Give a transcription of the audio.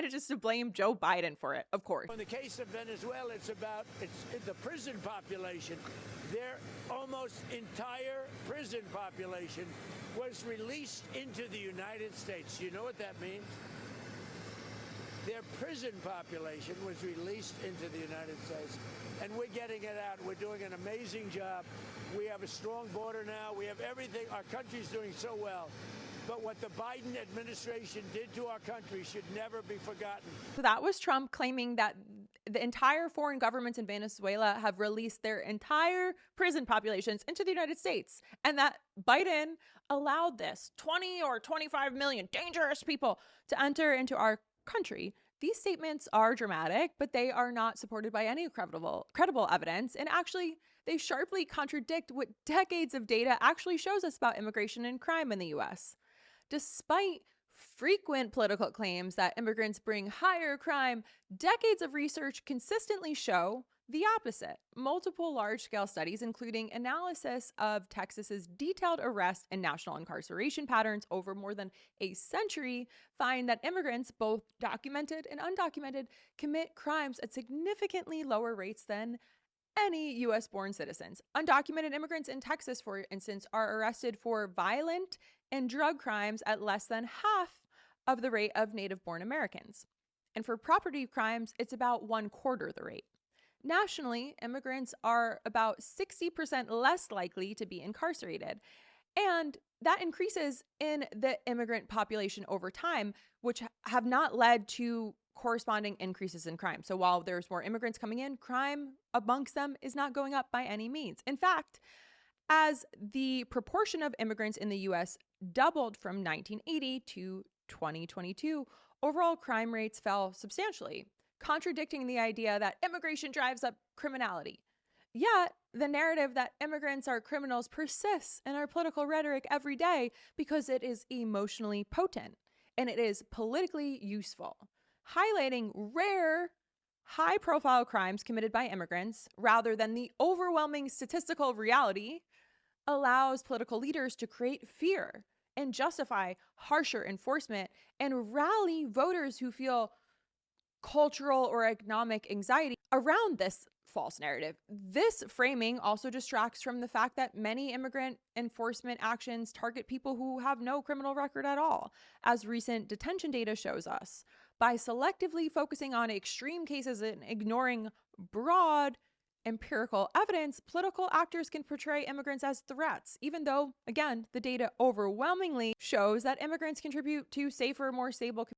decided just to blame Joe Biden for it, of course. In the case of Venezuela, it's the prison population. Their almost entire prison population was released into the United States. You know what that means? Their prison population was released into the United States, and we're getting it out. We're doing an amazing job. We have a strong border now. We have everything. Our country's doing so well. But what the Biden administration did to our country should never be forgotten. So that was Trump claiming that the entire foreign governments in Venezuela have released their entire prison populations into the United States, and that Biden allowed this 20 or 25 million dangerous people to enter into our country. These statements are dramatic, but they are not supported by any credible evidence. And actually, they sharply contradict what decades of data actually shows us about immigration and crime in the US. Despite frequent political claims that immigrants bring higher crime, decades of research consistently show the opposite. Multiple large-scale studies, including analysis of Texas's detailed arrest and national incarceration patterns over more than a century, find that immigrants, both documented and undocumented, commit crimes at significantly lower rates than any US-born citizens. Undocumented immigrants in Texas, for instance, are arrested for violent and drug crimes at less than half of the rate of native-born Americans. And for property crimes, it's about 1/4 the rate. Nationally, immigrants are about 60% less likely to be incarcerated. And that increases in the immigrant population over time, which have not led to corresponding increases in crime. So while there's more immigrants coming in, crime amongst them is not going up by any means. In fact, as the proportion of immigrants in the US doubled from 1980 to 2022, overall crime rates fell substantially, contradicting the idea that immigration drives up criminality. Yet, the narrative that immigrants are criminals persists in our political rhetoric every day because it is emotionally potent and it is politically useful. Highlighting rare, high-profile crimes committed by immigrants rather than the overwhelming statistical reality allows political leaders to create fear and justify harsher enforcement and rally voters who feel cultural or economic anxiety around this false narrative. This framing also distracts from the fact that many immigrant enforcement actions target people who have no criminal record at all, as recent detention data shows us. By selectively focusing on extreme cases and ignoring broad empirical evidence, political actors can portray immigrants as threats, even though, again, the data overwhelmingly shows that immigrants contribute to safer, more stable